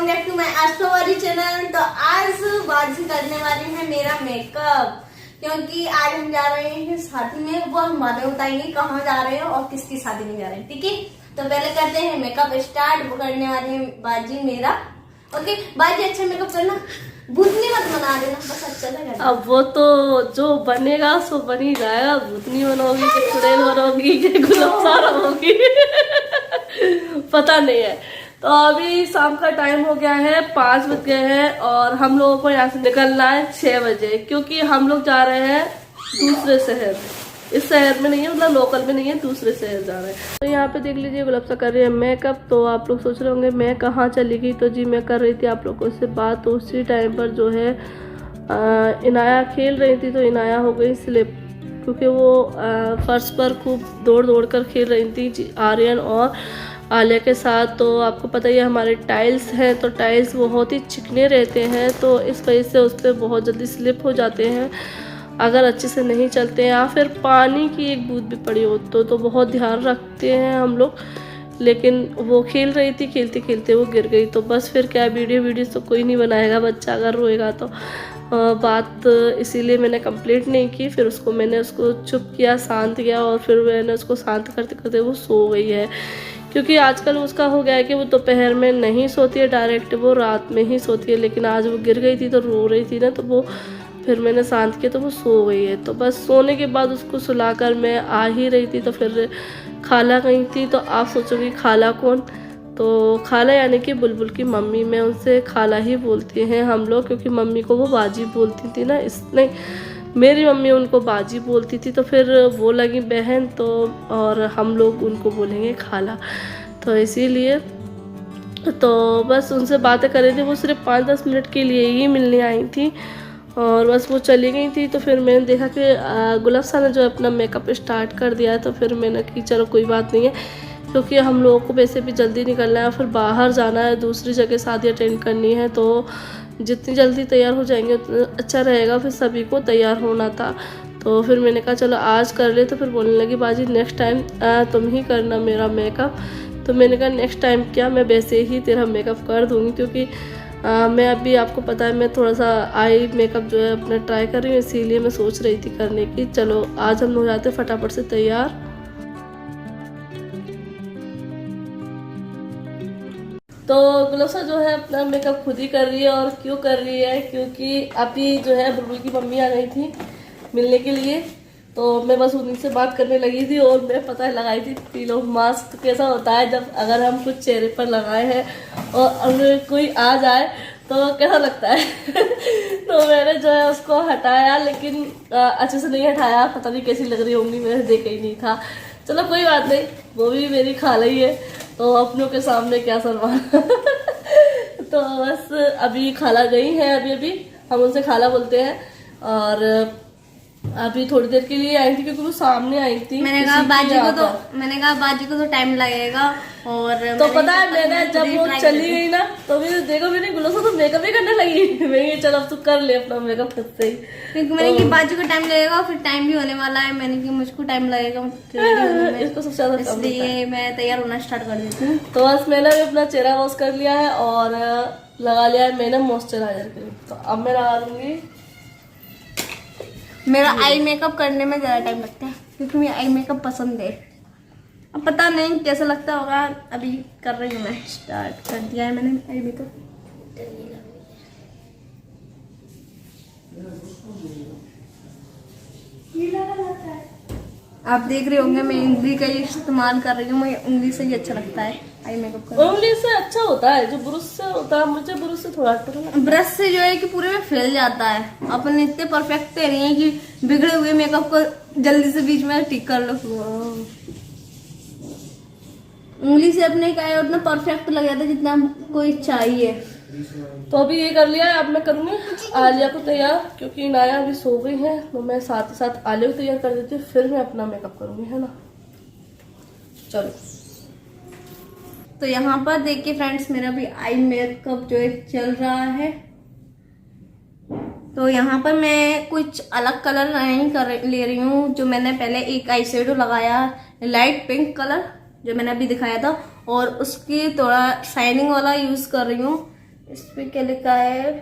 Back to my astrology channel. तो आज बाजी करने वाली है मेरा मेकअप, क्योंकि आज हम जा रहे हैं शादी में। वो हम बाद में बताएंगे कहाँ जा रहे हैं और किसकी शादी में जा रहे हैं, ठीक है। तो पहले करते हैं मेकअप स्टार्ट। वो करने वाली है बाजी मेरा। ओके बाजी, अच्छा मेकअप करना, भूतनी मत बना देना, बस अच्छा लगा। अब वो तो जो बनेगा सो बन ही जाएगा। भूतनी बनोगी कि चुड़ैल बनोगी कि गुलमसार होगी पता नहीं है। तो अभी शाम का टाइम हो गया है, 5 बज गए हैं और हम लोगों को यहाँ से निकलना है 6 बजे, क्योंकि हम लोग जा रहे हैं दूसरे शहर। इस शहर में नहीं है, मतलब लोकल में नहीं है, दूसरे शहर जा रहे हैं। तो यहाँ पे देख लीजिए गुलाबसा कर रही है मेकअप। तो आप लोग सोच रहे होंगे मैं कहाँ चली गई। तो जी मैं कर रही थी आप लोगों से बात। तो उसी टाइम पर जो है इनाया खेल रही थी, तो इनाया हो गई स्लिप, क्योंकि वो फर्श पर खूब दौड़ दौड़ कर खेल रही थी आर्यन और आलिया के साथ। तो आपको पता ही है हमारे टाइल्स हैं, तो टाइल्स बहुत ही चिकने रहते हैं, तो इस वजह से उस पर बहुत जल्दी स्लिप हो जाते हैं अगर अच्छे से नहीं चलते हैं, या फिर पानी की एक बूंद भी पड़ी हो तो बहुत ध्यान रखते हैं हम लोग। लेकिन वो खेल रही थी, खेलते खेलते वो गिर गई। तो बस फिर क्या, वीडियो तो कोई नहीं बनाएगा, बच्चा अगर रोएगा तो। बात इसीलिए मैंने कंप्लीट नहीं की। फिर मैंने उसको चुप किया, शांत किया, और फिर मैंने उसको शांत करते करते वो सो गई है। क्योंकि आजकल उसका हो गया है कि वो दोपहर में नहीं सोती है, डायरेक्ट वो रात में ही सोती है। लेकिन आज वो गिर गई थी तो रो रही थी ना, तो वो फिर मैंने शांत किया तो वो सो गई है। तो बस सोने के बाद उसको सुलाकर मैं आ ही रही थी, तो फिर खाला गई थी। तो आप सोचोगी खाला कौन? तो खाला यानी कि बुलबुल की मम्मी। मैं उनसे खाला ही बोलते हैं हम लोग, क्योंकि मम्मी को वो बाजी बोलती थी ना, नहीं मेरी मम्मी उनको बाजी बोलती थी। तो फिर वो लगी बहन, तो और हम लोग उनको बोलेंगे खाला, तो इसीलिए। तो बस उनसे बातें कर रही थी। वो सिर्फ 5-10 मिनट के लिए ही मिलने आई थी और बस वो चली गई थी। तो फिर मैंने देखा कि गुलाबसा ने जो अपना मेकअप स्टार्ट कर दिया है। तो फिर मैंने कि चलो कोई बात नहीं है, क्योंकि हम लोगों को वैसे भी जल्दी निकलना है, फिर बाहर जाना है, दूसरी जगह शादी अटेंड करनी है। तो जितनी जल्दी तैयार हो जाएंगे उतना अच्छा रहेगा, फिर सभी को तैयार होना था। तो फिर मैंने कहा चलो आज कर ले। तो फिर बोलने लगी बाजी नेक्स्ट टाइम तुम ही करना मेरा मेकअप। तो मैंने कहा नेक्स्ट टाइम क्या, मैं वैसे ही तेरा मेकअप कर दूँगी, क्योंकि मैं अभी आपको पता है मैं थोड़ा सा आई मेकअप जो है अपना ट्राई कर रही हूँ, इसीलिए मैं सोच रही थी करने की। चलो आज हम हो जाते फटाफट से तैयार। तो गुलाबसा जो है अपना मेकअप खुद ही कर रही है। और क्यों कर रही है, क्योंकि अभी जो है बुलबुल की मम्मी आ गई थी मिलने के लिए। तो मैं बस उन्हीं से बात करने लगी थी, और मैं पता है लगाई थी पीलो मास्क। कैसा होता है जब अगर हम कुछ चेहरे पर लगाए हैं और अगर कोई आ जाए तो कैसा लगता है तो मैंने जो है उसको हटाया, लेकिन अच्छे से नहीं हटाया। पता नहीं कैसी लग रही होंगी, मैंने देखा ही नहीं था। चलो कोई बात नहीं, वो भी मेरी खाला ही है, तो अपनों के सामने क्या शर्मा तो बस अभी खाला गई है, अभी हम उनसे खाला बोलते हैं। और अभी थोड़ी देर के लिए आई थी, क्योंकि वो सामने आई थी। मैंने कहा बाजी को तो टाइम लगेगा। और तो पता है मैंने जब वो चली गई ना, तो मैंने देखो मेरी गुलाबसा तो मेकअप ही करने लगी। मैं चल अब तू कर ले अपना मेकअप खुद से ही, क्योंकि मैंने कि बाजी को टाइम लगेगा, फिर टाइम भी होने वाला है। मैंने कि मुझको टाइम लगेगा इसको सबसे ज्यादा, इसलिए मैं तैयार होना स्टार्ट कर देती हूँ। तो बस मैंने भी अपना चेहरा वॉश कर लिया है और लगा लिया है मैंने मॉइस्चराइजर क्रीम। तो अब मैं लगा लूंगी। मेरा आई मेकअप करने में ज़्यादा टाइम लगता है, क्योंकि मुझे आई मेकअप पसंद है। अब पता नहीं कैसा लगता होगा, अभी कर रही हूँ मैं, स्टार्ट कर दिया है मैंने आई मेकअप। आप देख रहे होंगे मैं उंगली का ही इस्तेमाल कर रही हूँ। मुझे उंगली से ही अच्छा लगता है आई मेकअप करना। उंगली से अच्छा होता है, जो ब्रश से होता है मुझे ब्रश से थोड़ा ब्रश से जो है कि पूरे में फैल जाता है। अपन इतने परफेक्ट तो नहीं है कि बिगड़े हुए मेकअप को जल्दी से बीच में ठीक कर लो। उंगली से अपने क्या है उतना परफेक्ट लग जाता है जितना कोई चाहिए। तो अभी ये कर लिया है, अब मैं करूंगी आलिया को तैयार, क्योंकि नाया अभी सो गई है। तो मैं साथ ही साथ आलिया को तैयार कर देती हूँ, फिर मैं अपना मेकअप करूंगी, है ना। चलो तो यहाँ पर देखिए फ्रेंड्स, मेरा भी आई मेकअप जो है चल रहा है। तो यहाँ पर मैं कुछ अलग कलर नहीं ले रही हूँ। जो मैंने पहले एक आई शेडो लगाया लाइट पिंक कलर, जो मैंने अभी दिखाया था, और उसकी थोड़ा शाइनिंग वाला यूज कर रही हूँ। इस पे क्या लिखा है,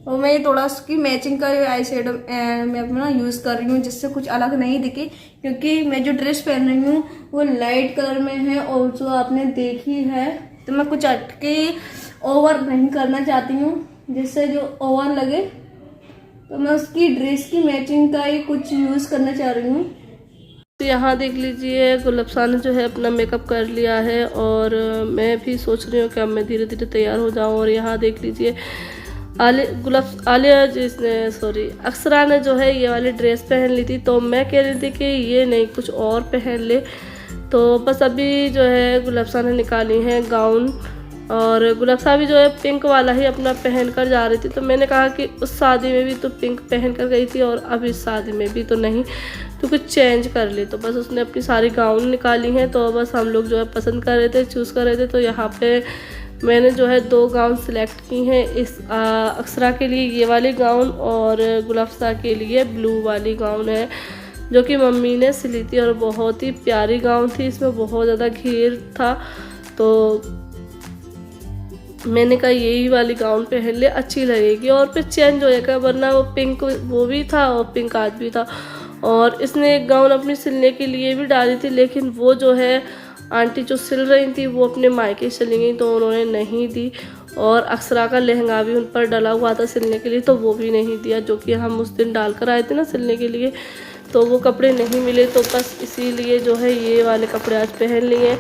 और मैं ये थोड़ा उसकी मैचिंग का आई शेडो मैं अपना यूज़ कर रही हूँ जिससे कुछ अलग नहीं दिखे, क्योंकि मैं जो ड्रेस पहन रही हूँ वो लाइट कलर में है और जो आपने देखी है, तो मैं कुछ अटके ओवर नहीं करना चाहती हूँ जिससे जो ओवर लगे, तो मैं उसकी ड्रेस की मैचिंग का ही कुछ यूज़ करना चाह रही हूँ। तो यहाँ देख लीजिए गुलफ्सा ने जो है अपना मेकअप कर लिया है और मैं भी सोच रही हूँ कि अब मैं धीरे धीरे तैयार हो जाऊँ। और यहाँ देख लीजिए आलिया जिसने अक्षरा ने जो है ये वाली ड्रेस पहन ली थी, तो मैं कह रही थी कि ये नहीं कुछ और पहन ले, तो बस अभी जो है गुलफ्सा ने निकाली है गाउन, और गुलफ्सा भी जो है पिंक वाला ही अपना पहन कर जा रही थी। तो मैंने कहा कि उस शादी में भी तो पिंक पहन कर गई थी और अब इस शादी में भी तो नहीं, तो कुछ चेंज कर ले। तो बस उसने अपनी सारी गाउन निकाली हैं, तो बस हम लोग जो है पसंद कर रहे थे, चूज़ कर रहे थे। तो यहाँ पे मैंने जो है 2 गाउन सिलेक्ट की हैं, इस अक्षरा के लिए ये वाली गाउन और गुलफ्सा के लिए ब्लू वाली गाउन है जो कि मम्मी ने सिली थी, और बहुत ही प्यारी गाउन थी, इसमें बहुत ज़्यादा घेर था। तो मैंने कहा यही वाली गाउन पहन ले, अच्छी लगेगी और फिर चेंज हो जाएगा, वरना वो पिंक वो भी था और पिंक आज भी था। और इसने एक गाउन अपनी सिलने के लिए भी डाली थी, लेकिन वो जो है आंटी जो सिल रही थी वो अपने मायके चली गई, तो उन्होंने नहीं दी। और अक्षरा का लहंगा भी उन पर डला हुआ था सिलने के लिए, तो वो भी नहीं दिया, जो कि हम उस दिन डाल कर आए थे ना सिलने के लिए, तो वो कपड़े नहीं मिले, तो बस इसीलिए जो है ये वाले कपड़े आज पहन लिए।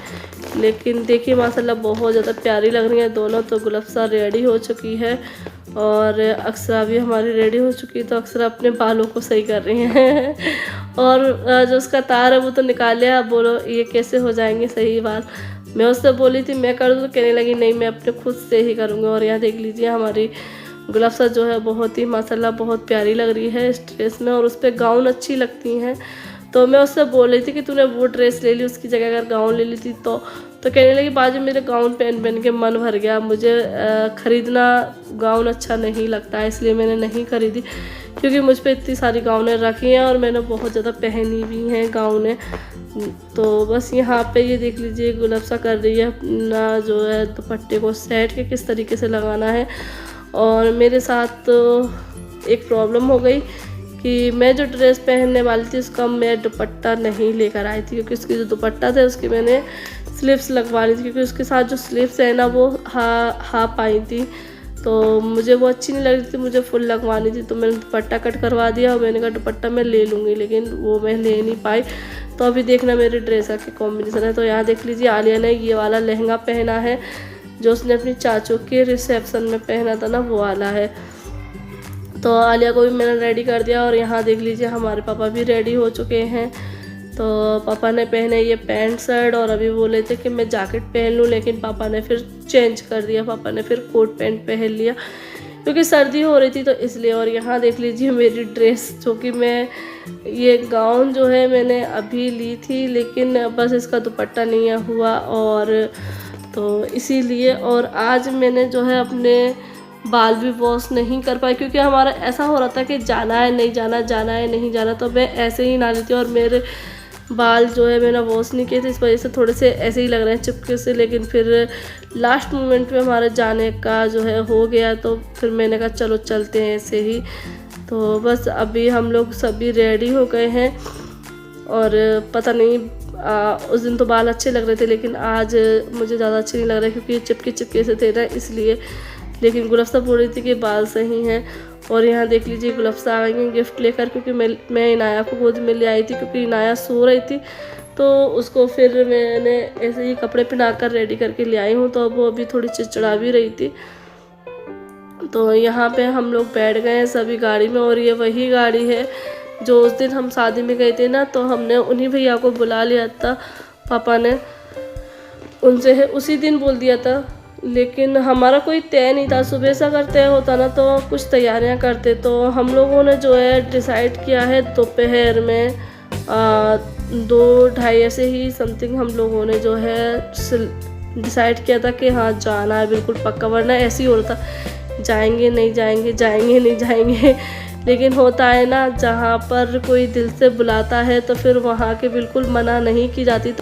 लेकिन देखिए माशाल्लाह बहुत ज़्यादा प्यारी लग रही हैं दोनों। तो गुलफ्सा रेडी हो चुकी है और अक्षरा भी हमारी रेडी हो चुकी है। तो अक्षरा अपने बालों को सही कर रही हैं और जो उसका तार है वो तो निकाल लिया। बोलो ये कैसे हो जाएंगे सही बाल। मैं उससे बोली थी मैं कर दूँ, तो कहने लगी नहीं मैं अपने खुद से ही करूँगी। और यहाँ देख लीजिए हमारी गुलफ्सा जो है बहुत ही माशाल्लाह बहुत प्यारी लग रही है इस ड्रेस में, और उस पर गाउन अच्छी लगती हैं। तो मैं उससे बोल रही थी कि तूने वो ड्रेस ले ली, उसकी जगह अगर गाउन ले ली थी तो कहने लगी बाजू मेरे गाउन पहन पहन के मन भर गया, मुझे ख़रीदना गाउन अच्छा नहीं लगता है, इसलिए मैंने नहीं खरीदी, क्योंकि मुझ पे इतनी सारी गाउनें रखी हैं और मैंने बहुत ज़्यादा पहनी भी हैं गाउनें। तो बस यहाँ पे ये देख लीजिए गुलफ्सा कर रही है अपना जो है दुपट्टे को सेट के किस तरीके से लगाना है। और मेरे साथ तो एक प्रॉब्लम हो गई कि मैं जो ड्रेस पहनने वाली थी उसका मैं दुपट्टा नहीं लेकर आई थी, क्योंकि उसकी जो दुपट्टा था उसकी मैंने स्लीव्स लगवानी थी, क्योंकि उसके साथ जो स्लीव्स है ना वो हाफ आई थी, तो मुझे वो अच्छी नहीं लग रही थी, मुझे फुल लगवानी थी। तो मैंने दुपट्टा कट करवा दिया और मैंने कहा दुपट्टा मैं ले लूँगी, लेकिन वो मैं ले नहीं पाई। तो अभी देखना मेरे ड्रेस का क्या कॉम्बिनेशन है। तो यहाँ देख लीजिए आलिया ने ये वाला लहंगा पहना है जो उसने अपनी चाचू के रिसेप्शन में पहना था ना, वो वाला है। तो आलिया को भी मैंने रेडी कर दिया। और यहाँ देख लीजिए हमारे पापा भी रेडी हो चुके हैं। तो पापा ने पहने ये पैंट शर्ट, और अभी बोले थे कि मैं जैकेट पहन लूँ, लेकिन पापा ने फिर चेंज कर दिया, पापा ने फिर कोट पैंट पहन लिया क्योंकि सर्दी हो रही थी तो इसलिए। और यहाँ देख लीजिए मेरी ड्रेस, जो कि मैं ये गाउन जो है मैंने अभी ली थी, लेकिन बस इसका दुपट्टा नहीं हुआ और तो इसीलिए। और आज मैंने जो है अपने बाल भी वॉश नहीं कर पाई, क्योंकि हमारा ऐसा हो रहा था कि जाना है नहीं जाना, जाना है नहीं जाना, तो मैं ऐसे ही ना लेती। और मेरे बाल जो है मैंने वॉश नहीं किए थे, इस वजह से थोड़े से ऐसे ही लग रहे हैं चिपके से। लेकिन फिर लास्ट मोमेंट में हमारे जाने का जो है हो गया, तो फिर मैंने कहा चलो चलते हैं ऐसे ही। तो बस अभी हम लोग सभी रेडी हो गए हैं। और पता नहीं उस दिन तो बाल अच्छे लग रहे थे, लेकिन आज मुझे ज़्यादा अच्छे नहीं लग रहे क्योंकि ये चिपके चिपके से थे ना, इसलिए। लेकिन गुलफ्सा बोल रही थी कि बाल सही हैं। और यहाँ देख लीजिए गुलफ्सा आ गई गिफ्ट लेकर, क्योंकि मैं इनाया को गोद में ले आई थी, क्योंकि इनाया सो रही थी, तो उसको फिर मैंने ऐसे ही कपड़े पहनाकर रेडी करके ले आई हूँ। तो अब वो अभी थोड़ी चिड़चिड़ा भी रही थी। तो यहाँ पे हम लोग बैठ गए हैं सभी गाड़ी में, और ये वही गाड़ी है जो उस दिन हम शादी में गए थे ना, तो हमने उन्हीं भैया को बुला लिया था, पापा ने उनसे उसी दिन बोल दिया था। लेकिन हमारा कोई तय नहीं था, सुबह से अगर तय होता ना तो कुछ तैयारियां करते। तो हम लोगों ने जो है डिसाइड किया है दोपहर में 2-2:30 ऐसे ही समथिंग हम लोगों ने जो है डिसाइड किया था कि हाँ जाना है बिल्कुल पक्का, वरना ऐसे ही हो रहा था जाएंगे नहीं जाएंगे, जाएंगे नहीं जाएंगे। लेकिन होता है ना जहाँ पर कोई दिल से बुलाता है तो फिर वहाँ के बिल्कुल मना नहीं की जाती।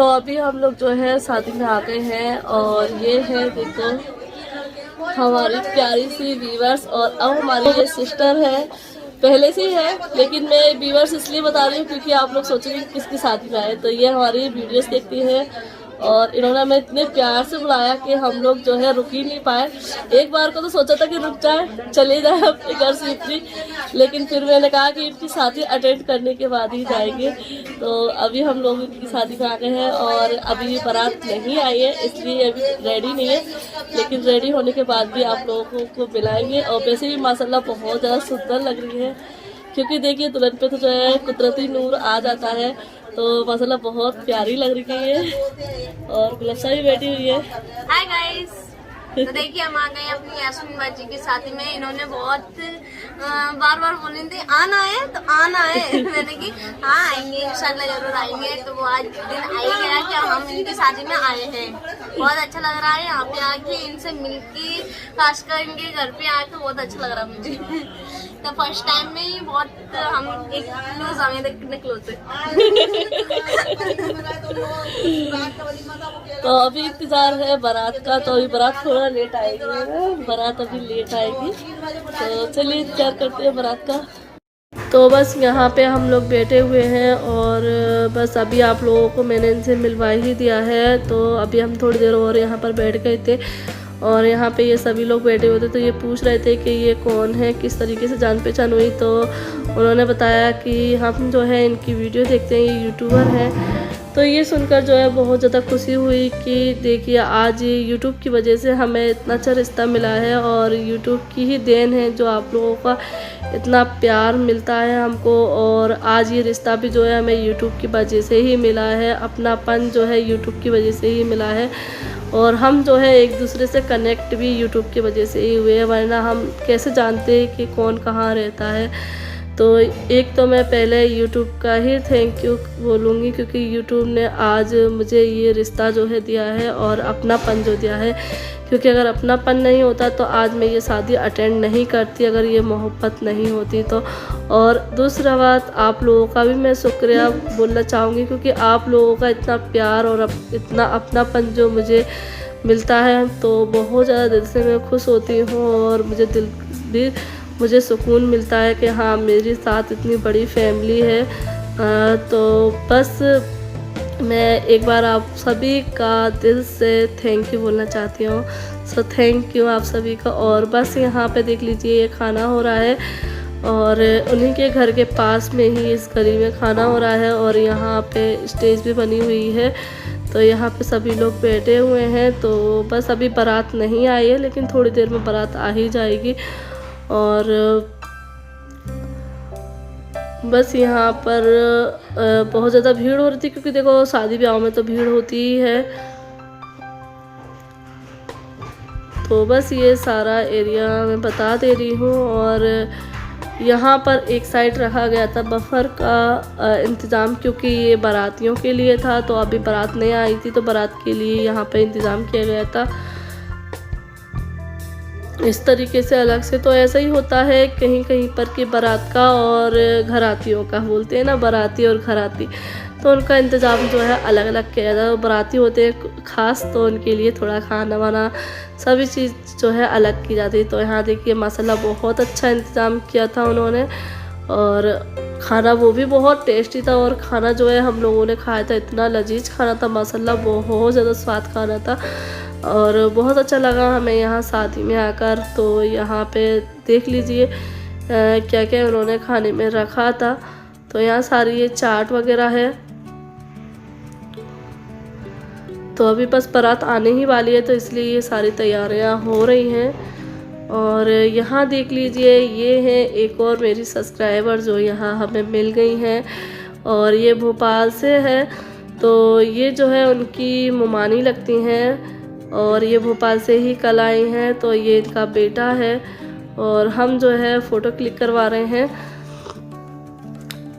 तो अभी हम लोग जो है शादी में आ गए हैं और ये है देखो हमारी प्यारी सी व्यूअर्स। और अब हमारी ये सिस्टर है, पहले से ही है लेकिन मैं व्यूअर्स इसलिए बता रही हूँ क्योंकि आप लोग सोचेंगे किसकी शादी में आए। तो ये हमारी वीडियोस देखती है और इन्होंने हमें इतने प्यार से बुलाया कि हम लोग जो है रुक ही नहीं पाए। एक बार को तो सोचा था कि रुक जाए, चले जाए अपने घर से इतनी, लेकिन फिर मैंने कहा कि इनकी शादी अटेंड करने के बाद ही जाएंगे। तो अभी हम लोग इनकी शादी में आ गए हैं और अभी बारात नहीं आई है इसलिए अभी रेडी नहीं है, लेकिन रेडी होने के बाद भी आप लोगों को मिलाएंगे। और वैसे भी माशाल्लाह बहुत ज़्यादा सुंदर लग रही है क्योंकि देखिए दुल्हन पे तो जो है कुदरती नूर आ जाता है, तो माशाल्लाह बहुत प्यारी लग रही है। और गुलफ्सा भी बैठी हुई है। हाय गाइस, तो देखिए हम आ गए अपनी यास्मीन बाजी की शादी में। इन्होंने बहुत बार बोले थे आना है तो आना है। मैंने की हाँ आएंगे, इंशाल्लाह जरूर आएंगे। तो वो आज दिन आ ही गया कि हम इनकी शादी में आए हैं। बहुत अच्छा लग रहा है यहाँ पे आके, इनसे मिलके, खासकर इनके घर पे आके बहुत अच्छा लग रहा है मुझे। तो फर्स्ट टाइम में ही बहुत हम एक क्लोज आए देखने क्लोज है। तो अभी इंतजार है बारात का, तो अभी बारात थोड़ा लेट आएगी, बारात अभी लेट आएगी। तो चलिए इंतजार करते हैं बारात का। तो बस यहाँ पे हम लोग बैठे हुए हैं और बस अभी आप लोगों को मैंने इनसे मिलवा ही दिया है। तो अभी हम थोड़ी देर और यहाँ पर बैठ गए थे और यहाँ पे ये सभी लोग बैठे हुए थे। तो ये पूछ रहे थे कि ये कौन है, किस तरीके से जान पहचान हुई। तो उन्होंने बताया कि हम जो है इनकी वीडियो देखते हैं, ये यूट्यूबर हैं। तो ये सुनकर जो है बहुत ज़्यादा खुशी हुई कि देखिए आज यूट्यूब की वजह से हमें इतना अच्छा रिश्ता मिला है और यूट्यूब की ही देन है जो आप लोगों का इतना प्यार मिलता है हमको। और आज ये रिश्ता भी जो है हमें यूट्यूब की वजह से ही मिला है, अपनापन जो है यूट्यूब की वजह से ही मिला है। और हम जो है एक दूसरे से कनेक्ट भी यूट्यूब की वजह से ही हुए हैं, वरना हम कैसे जानते हैं कि कौन कहाँ रहता है। तो एक तो मैं पहले यूट्यूब का ही थैंक यू बोलूँगी क्योंकि यूट्यूब ने आज मुझे ये रिश्ता जो है दिया है और अपनापन जो दिया है, क्योंकि अगर अपनापन नहीं होता तो आज मैं ये शादी अटेंड नहीं करती, अगर ये मोहब्बत नहीं होती तो। और दूसरा बात, आप लोगों का भी मैं शुक्रिया बोलना चाहूँगी क्योंकि आप लोगों का इतना प्यार और इतना अपनापन जो मुझे मिलता है तो बहुत ज़्यादा दिल से मैं खुश होती हूँ और मुझे सुकून मिलता है कि हाँ मेरे साथ इतनी बड़ी फैमिली है। तो बस मैं एक बार आप सभी का दिल से थैंक यू बोलना चाहती हूँ। सो थैंक यू आप सभी का। और बस यहाँ पे देख लीजिए ये खाना हो रहा है और उन्हीं के घर के पास में ही इस गली में खाना हो रहा है और यहाँ पे स्टेज भी बनी हुई है। तो यहाँ पे सभी लोग बैठे हुए हैं। तो बस अभी बारात नहीं आई है लेकिन थोड़ी देर में बारात आ ही जाएगी। और बस यहाँ पर बहुत ज़्यादा भीड़ हो रही थी क्योंकि देखो शादी ब्याह में तो भीड़ होती ही है। तो बस ये सारा एरिया मैं बता दे रही हूँ। और यहाँ पर एक साइड रखा गया था बफर का इंतज़ाम क्योंकि ये बारातियों के लिए था। तो अभी बारात नहीं आई थी तो बारात के लिए यहाँ पर इंतज़ाम किया गया था इस तरीके से अलग से। तो ऐसा ही होता है कहीं कहीं पर कि बारात का और घरातियों का, बोलते हैं ना बाराती और घराती, तो उनका इंतज़ाम जो है अलग अलग किया जाता है। बाराती होते हैं ख़ास तो उनके लिए थोड़ा खाना वाना सभी चीज़ जो है अलग की जाती है। तो यहाँ देखिए माशाल्लाह बहुत अच्छा इंतज़ाम किया था उन्होंने और खाना वो भी बहुत टेस्टी था। और खाना जो है हम लोगों ने खाया था, इतना लजीज खाना था माशाल्लाह, बहुत ज़्यादा स्वाद खाना था और बहुत अच्छा लगा हमें यहाँ शादी में आकर। तो यहाँ पे देख लीजिए क्या क्या उन्होंने खाने में रखा था। तो यहाँ सारी ये चाट वगैरह है। तो अभी बस बारात आने ही वाली है तो इसलिए ये सारी तैयारियाँ हो रही हैं। और यहाँ देख लीजिए ये है एक और मेरी सब्सक्राइबर जो यहाँ हमें मिल गई हैं और ये भोपाल से है। तो ये जो है उनकी मुमानी लगती हैं और ये भोपाल से ही कल आई हैं। तो ये इनका बेटा है और हम जो है फ़ोटो क्लिक करवा रहे हैं।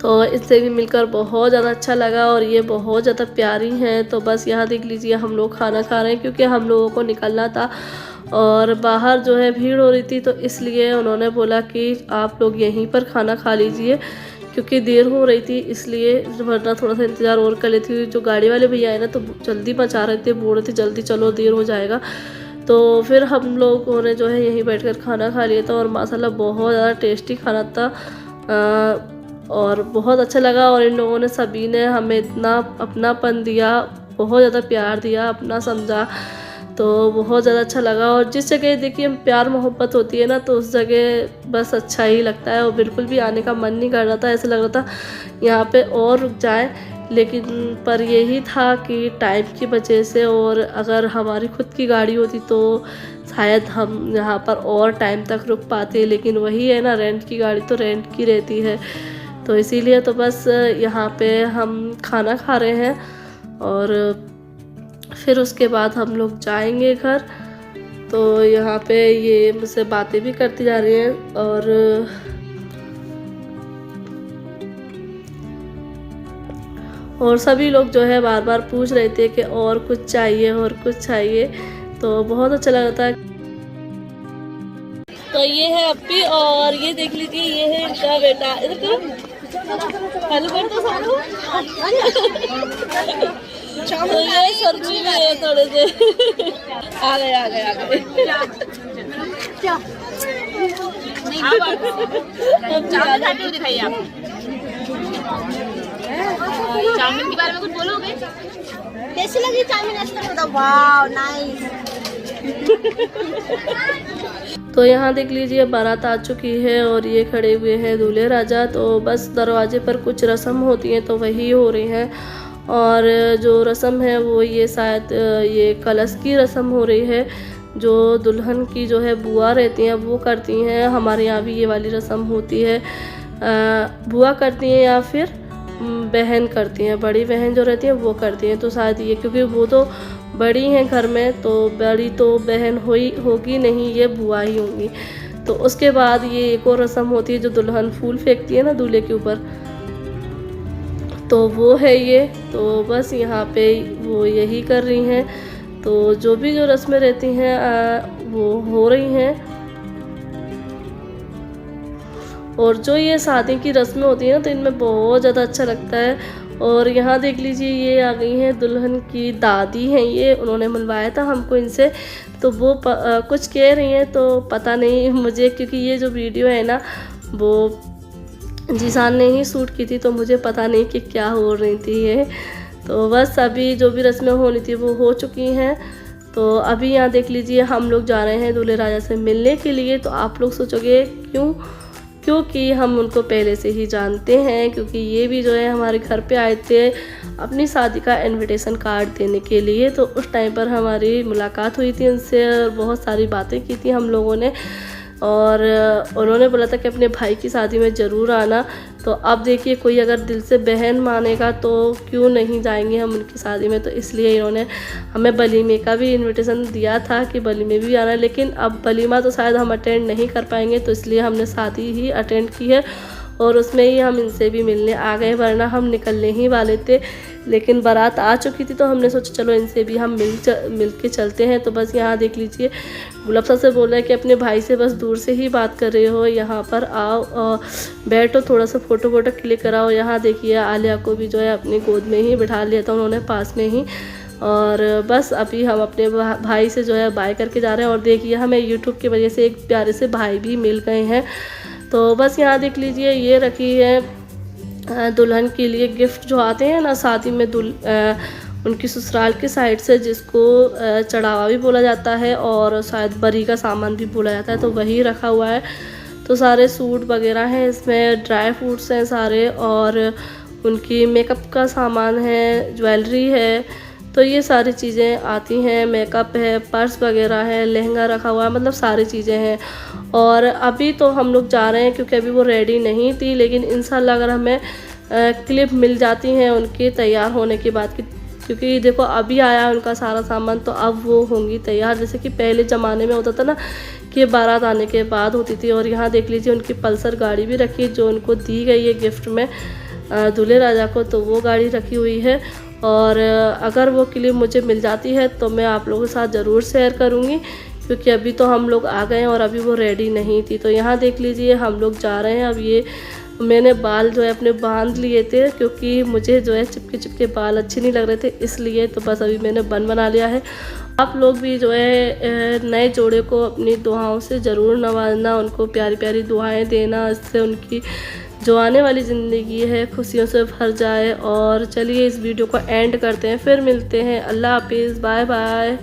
तो इससे भी मिलकर बहुत ज़्यादा अच्छा लगा और ये बहुत ज़्यादा प्यारी हैं। तो बस यहाँ देख लीजिए हम लोग खाना खा रहे हैं क्योंकि हम लोगों को निकलना था और बाहर जो है भीड़ हो रही थी। तो इसलिए उन्होंने बोला कि आप लोग यहीं पर खाना खा लीजिए क्योंकि देर हो रही थी इसलिए, वरना थोड़ा सा इंतज़ार और कर लेती थी। जो गाड़ी वाले भैया आए ना तो जल्दी मचा रहे थे, बोल रहे थे जल्दी चलो देर हो जाएगा। तो फिर हम लोगों ने जो है यहीं बैठकर खाना खा लिया था और माशाल्लाह बहुत ज़्यादा टेस्टी खाना था और बहुत अच्छा लगा। और इन लोगों ने सभी ने हमें इतना अपनापन दिया, बहुत ज़्यादा प्यार दिया, अपना समझा, तो बहुत ज़्यादा अच्छा लगा। और जिस जगह देखिए प्यार मोहब्बत होती है ना तो उस जगह बस अच्छा ही लगता है और बिल्कुल भी आने का मन नहीं कर रहा था। ऐसा लग रहा था यहाँ पे और रुक जाए, लेकिन पर यही था कि टाइम की वजह से, और अगर हमारी खुद की गाड़ी होती तो शायद हम यहाँ पर और टाइम तक रुक पाते, लेकिन वही है ना, रेंट की गाड़ी तो रेंट की रहती है। तो इसीलिए तो बस यहाँ पे हम खाना खा रहे हैं और फिर उसके बाद हम लोग जाएंगे घर। तो यहाँ पे ये मुझसे बातें भी करती जा रही हैं और सभी लोग जो है बार बार पूछ रहे थे कि और कुछ चाहिए और कुछ चाहिए, तो बहुत अच्छा लग रहा था। तो ये है अप्पी और ये देख लीजिए ये है इनका बेटा। इधर करो, हेलो कर दो सबको। तो ये सब्जी में है थोड़े से। आ गए दिखाइए आप चाउमीन के बारे में कुछ बोलोगे? कैसी लगी चाउमीन? अच्छा, वाह नाइस। तो यहाँ देख लीजिए बारात आ चुकी है और ये खड़े हुए हैं दूल्हे राजा। तो बस दरवाजे पर कुछ रस्म होती हैं तो वही हो रही हैं, और जो रस्म है वो ये शायद ये कलश की रस्म हो रही है, जो दुल्हन की जो है बुआ रहती हैं वो करती हैं। हमारे यहाँ भी ये वाली रस्म होती है, बुआ करती हैं या फिर बहन करती हैं, बड़ी बहन जो रहती है वो करती हैं। तो शायद ये, क्योंकि वो तो बड़ी हैं घर में, तो बड़ी तो बहन होगी नहीं, ये बुआ ही होंगी। तो उसके बाद ये एक और रस्म होती है जो दुल्हन फूल फेंकती है ना दूल्हे के ऊपर, तो वो है ये। तो बस यहाँ पे वो यही कर रही हैं। तो जो भी जो रस्में रहती हैं वो हो रही हैं। और जो ये शादी की रस्में होती हैं ना तो इनमें बहुत ज़्यादा अच्छा लगता है। और यहाँ देख लीजिए ये आ गई हैं दुल्हन की दादी हैं, ये उन्होंने मिलवाया था हमको इनसे। तो वो कुछ कह रही हैं तो पता नहीं मुझे, क्योंकि ये जो वीडियो है ना वो जीसान ने ही शूट की थी, तो मुझे पता नहीं कि क्या हो रही थी ये। तो बस अभी जो भी रस्में होनी थी वो हो चुकी हैं। तो अभी यहाँ देख लीजिए हम लोग जा रहे हैं दूल्हे राजा से मिलने के लिए। तो आप लोग सोचोगे क्योंकि हम उनको पहले से ही जानते हैं, क्योंकि ये भी जो है हमारे घर पे आए थे अपनी शादी का इनविटेशन कार्ड देने के लिए। तो उस टाइम पर हमारी मुलाकात हुई थी उनसे और बहुत सारी बातें की थी हम लोगों ने, और उन्होंने बोला था कि अपने भाई की शादी में ज़रूर आना। तो अब देखिए कोई अगर दिल से बहन मानेगा तो क्यों नहीं जाएंगे हम उनकी शादी में। तो इसलिए इन्होंने हमें वलीमे का भी इनविटेशन दिया था कि वलीमे भी आना, लेकिन अब वलीमा तो शायद हम अटेंड नहीं कर पाएंगे, तो इसलिए हमने शादी ही अटेंड की है और उसमें ही हम इनसे भी मिलने आ गए, वरना हम निकलने ही वाले थे। लेकिन बारात आ चुकी थी तो हमने सोचा चलो इनसे भी हम मिल के चलते हैं। तो बस यहाँ देख लीजिए गुलाब साहब से बोल रहा है कि अपने भाई से बस दूर से ही बात कर रहे हो, यहाँ पर आओ बैठो, थोड़ा सा फ़ोटो क्लिक कराओ। यहाँ देखिए आलिया को भी जो है अपनी गोद में ही बिठा लिया था उन्होंने पास में ही। और बस अभी हम अपने भाई से जो है बाय करके जा रहे हैं। और देखिए हमें यूट्यूब की वजह से एक प्यारे से भाई भी मिल गए हैं। तो बस यहाँ देख लीजिए ये रखी है दुल्हन के लिए गिफ्ट जो आते हैं ना शादी में, उनकी ससुराल की साइड से, जिसको चढ़ावा भी बोला जाता है और शायद बरी का सामान भी बोला जाता है, तो वही रखा हुआ है। तो सारे सूट वगैरह हैं इसमें, ड्राई फ्रूट्स हैं सारे, और उनकी मेकअप का सामान है, ज्वेलरी है। तो ये सारी चीज़ें आती हैं, मेकअप है, पर्स वगैरह है, लहंगा रखा हुआ है, मतलब सारी चीज़ें हैं। और अभी तो हम लोग जा रहे हैं क्योंकि अभी वो रेडी नहीं थी, लेकिन इंशाल्लाह अगर हमें क्लिप मिल जाती हैं उनके तैयार होने के बाद की, क्योंकि देखो अभी आया उनका सारा सामान तो अब वो होंगी तैयार। जैसे कि पहले ज़माने में होता था ना कि बारात आने के बाद होती थी। और यहाँ देख लीजिए उनकी पल्सर गाड़ी भी रखी है जो उनको दी गई है गिफ्ट में दूल्हे राजा को, तो वो गाड़ी रखी हुई है। और अगर वो क्लिप मुझे मिल जाती है तो मैं आप लोगों के साथ ज़रूर शेयर करूँगी, क्योंकि अभी तो हम लोग आ गए हैं और अभी वो रेडी नहीं थी। तो यहाँ देख लीजिए हम लोग जा रहे हैं, अब ये मैंने बाल जो है अपने बांध लिए थे, क्योंकि मुझे जो है चिपके चिपके बाल अच्छे नहीं लग रहे थे, इसलिए तो बस अभी मैंने बन बना लिया है। आप लोग भी जो है नए जोड़े को अपनी दुआओं से ज़रूर नवाजना, उनको प्यारी प्यारी दुआएं देना, इससे उनकी जो आने वाली ज़िंदगी है खुशियों से भर जाए। और चलिए इस वीडियो को एंड करते हैं, फिर मिलते हैं। अल्लाह हाफिज़, बाय बाय।